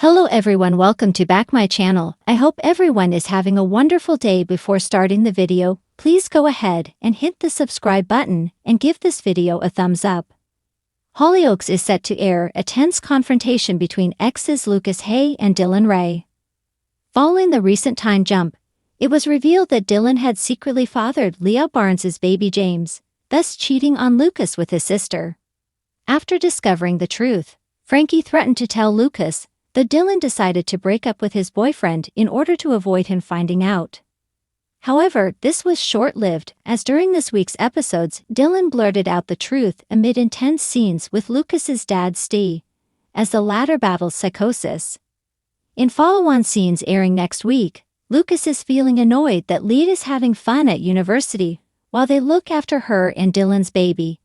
Hello everyone, welcome to back my channel. I hope everyone is having a wonderful day. Before starting the video, please go ahead and hit the subscribe button and give this video a thumbs up. Hollyoaks is set to air a tense confrontation between exes Lucas Hay and Dillon Ray. Following the recent time jump, it was revealed that Dillon had secretly fathered Leah Barnes's baby James, thus cheating on Lucas with his sister. After discovering the truth, Frankie threatened to tell Lucas, though Dillon decided to break up with his boyfriend in order to avoid him finding out. However, this was short-lived, as during this week's episodes, Dillon blurted out the truth amid intense scenes with Lucas's dad Steve, as the latter battles psychosis. In follow-on scenes airing next week, Lucas is feeling annoyed that Leah is having fun at university while they look after her and Dillon's baby,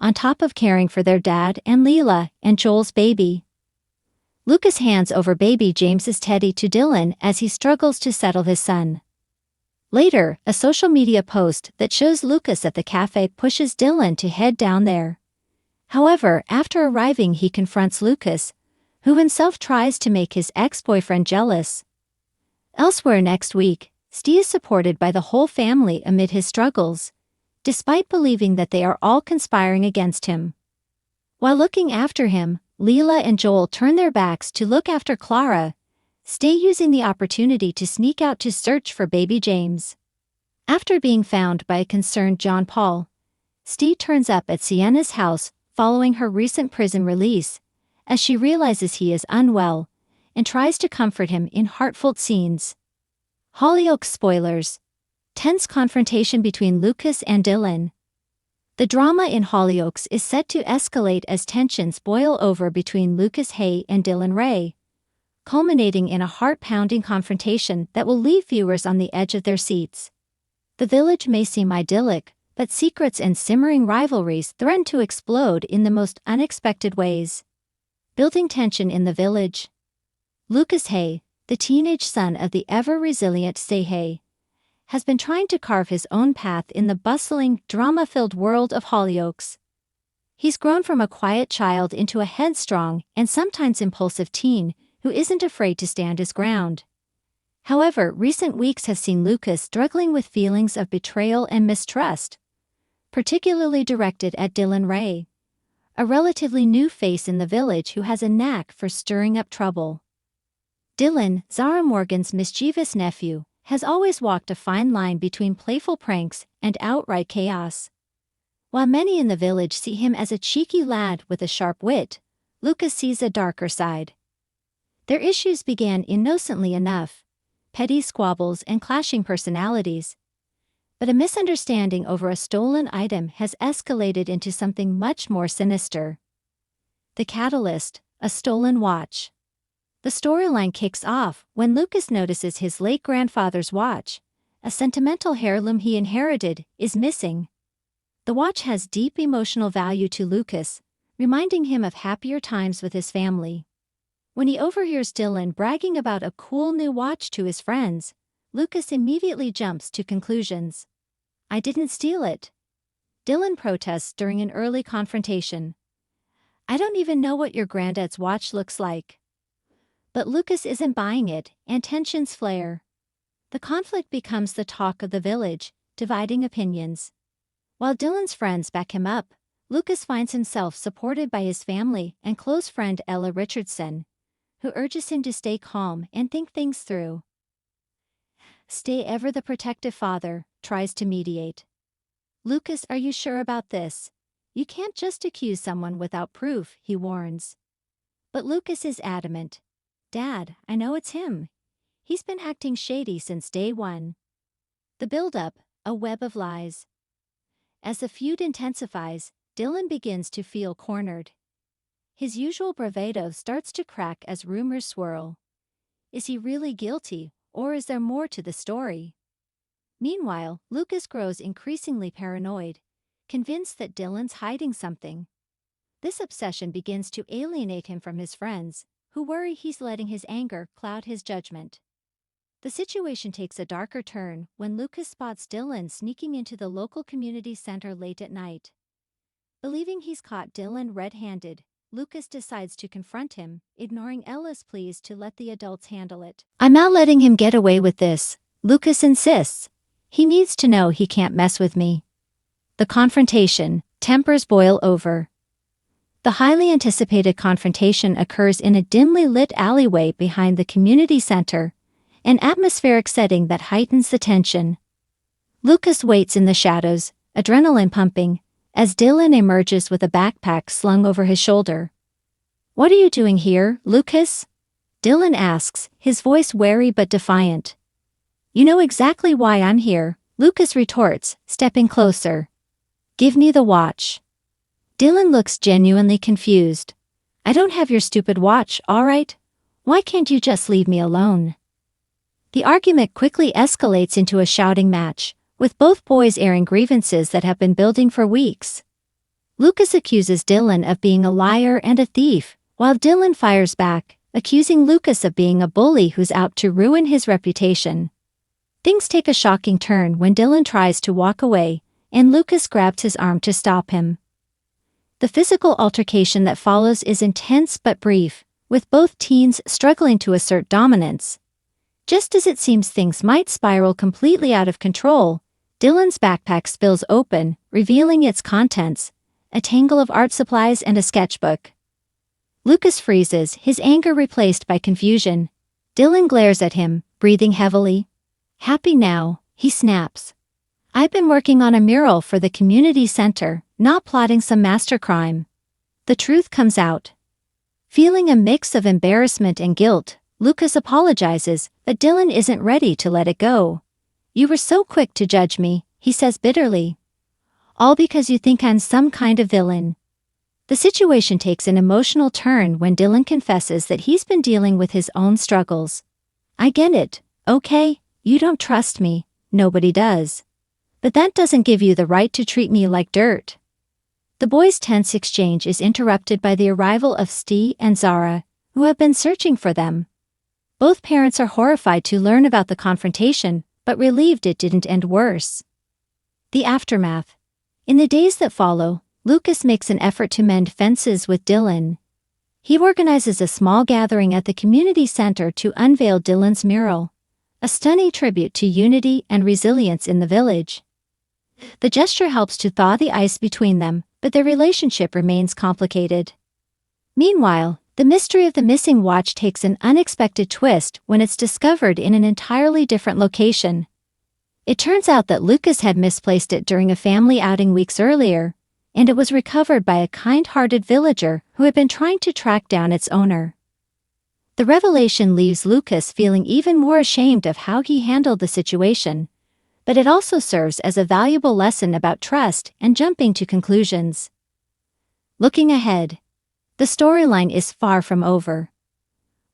on top of caring for their dad and Leela and Joel's baby. Lucas hands over baby James's teddy to Dillon as he struggles to settle his son. Later, a social media post that shows Lucas at the cafe pushes Dillon to head down there. However, after arriving he confronts Lucas, who himself tries to make his ex-boyfriend jealous. Elsewhere next week, Steve is supported by the whole family amid his struggles, despite believing that they are all conspiring against him. While looking after him, Leela and Joel turn their backs to look after Clara, Steve using the opportunity to sneak out to search for baby James. After being found by a concerned John Paul, Steve turns up at Sienna's house following her recent prison release, as she realizes he is unwell, and tries to comfort him in heartfelt scenes. Hollyoaks spoilers. Tense confrontation between Lucas and Dillon. The drama in Hollyoaks is set to escalate as tensions boil over between Lucas Hay and Dillon Ray, culminating in a heart-pounding confrontation that will leave viewers on the edge of their seats. The village may seem idyllic, but secrets and simmering rivalries threaten to explode in the most unexpected ways. Building tension in the village. Lucas Hay, the teenage son of the ever-resilient Say Hay, has been trying to carve his own path in the bustling, drama-filled world of Hollyoaks. He's grown from a quiet child into a headstrong and sometimes impulsive teen who isn't afraid to stand his ground. However, recent weeks have seen Lucas struggling with feelings of betrayal and mistrust, particularly directed at Dillon Ray, a relatively new face in the village who has a knack for stirring up trouble. Dillon, Zara Morgan's mischievous nephew, has always walked a fine line between playful pranks and outright chaos. While many in the village see him as a cheeky lad with a sharp wit, Lucas sees a darker side. Their issues began innocently enough, petty squabbles and clashing personalities. But a misunderstanding over a stolen item has escalated into something much more sinister. The catalyst, a stolen watch. The storyline kicks off when Lucas notices his late grandfather's watch, a sentimental heirloom he inherited, is missing. The watch has deep emotional value to Lucas, reminding him of happier times with his family. When he overhears Dillon bragging about a cool new watch to his friends, Lucas immediately jumps to conclusions. "I didn't steal it." Dillon protests during an early confrontation. "I don't even know what your granddad's watch looks like." But Lucas isn't buying it, and tensions flare. The conflict becomes the talk of the village, dividing opinions. While Dillon's friends back him up, Lucas finds himself supported by his family and close friend Ella Richardson, who urges him to stay calm and think things through. Stay ever the protective father tries to mediate. "Lucas, are you sure about this? You can't just accuse someone without proof," he warns. But Lucas is adamant. "Dad, I know it's him. He's been acting shady since day one." The build-up, a web of lies. As the feud intensifies, Dillon begins to feel cornered. His usual bravado starts to crack as rumors swirl. Is he really guilty, or is there more to the story? Meanwhile, Lucas grows increasingly paranoid, convinced that Dillon's hiding something. This obsession begins to alienate him from his friends, who worry he's letting his anger cloud his judgment. The situation takes a darker turn when Lucas spots Dillon sneaking into the local community center late at night. Believing he's caught Dillon red-handed, Lucas decides to confront him, ignoring Ella's pleas to let the adults handle it. "I'm not letting him get away with this," Lucas insists. "He needs to know he can't mess with me." The confrontation, tempers boil over. The highly anticipated confrontation occurs in a dimly lit alleyway behind the community center, an atmospheric setting that heightens the tension. Lucas waits in the shadows, adrenaline pumping, as Dillon emerges with a backpack slung over his shoulder. "What are you doing here, Lucas?" Dillon asks, his voice wary but defiant. "You know exactly why I'm here," Lucas retorts, stepping closer. "Give me the watch." Dillon looks genuinely confused. "I don't have your stupid watch, all right? Why can't you just leave me alone?" The argument quickly escalates into a shouting match, with both boys airing grievances that have been building for weeks. Lucas accuses Dillon of being a liar and a thief, while Dillon fires back, accusing Lucas of being a bully who's out to ruin his reputation. Things take a shocking turn when Dillon tries to walk away, and Lucas grabs his arm to stop him. The physical altercation that follows is intense but brief, with both teens struggling to assert dominance. Just as it seems things might spiral completely out of control, Dillon's backpack spills open, revealing its contents, a tangle of art supplies and a sketchbook. Lucas freezes, his anger replaced by confusion. Dillon glares at him, breathing heavily. "Happy now," he snaps. "I've been working on a mural for the community center, not plotting some master crime." The truth comes out. Feeling a mix of embarrassment and guilt, Lucas apologizes, but Dillon isn't ready to let it go. "You were so quick to judge me," he says bitterly. "All because you think I'm some kind of villain." The situation takes an emotional turn when Dillon confesses that he's been dealing with his own struggles. "I get it, okay? You don't trust me, nobody does. But that doesn't give you the right to treat me like dirt." The boys' tense exchange is interrupted by the arrival of Steve and Zara, who have been searching for them. Both parents are horrified to learn about the confrontation, but relieved it didn't end worse. The aftermath. In the days that follow, Lucas makes an effort to mend fences with Dillon. He organizes a small gathering at the community center to unveil Dillon's mural, a stunning tribute to unity and resilience in the village. The gesture helps to thaw the ice between them, but their relationship remains complicated. Meanwhile, the mystery of the missing watch takes an unexpected twist when it's discovered in an entirely different location. It turns out that Lucas had misplaced it during a family outing weeks earlier, and it was recovered by a kind-hearted villager who had been trying to track down its owner. The revelation leaves Lucas feeling even more ashamed of how he handled the situation, but it also serves as a valuable lesson about trust and jumping to conclusions. Looking ahead, the storyline is far from over.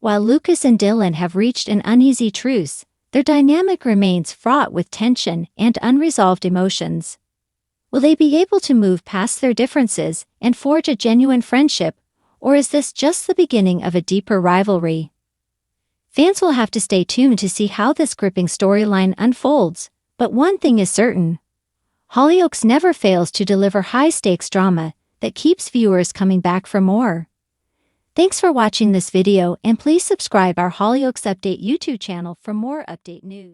While Lucas and Dillon have reached an uneasy truce, their dynamic remains fraught with tension and unresolved emotions. Will they be able to move past their differences and forge a genuine friendship, or is this just the beginning of a deeper rivalry? Fans will have to stay tuned to see how this gripping storyline unfolds, but one thing is certain. Hollyoaks never fails to deliver high-stakes drama that keeps viewers coming back for more. Thanks for watching this video, and please subscribe our Hollyoaks Update YouTube channel for more update news.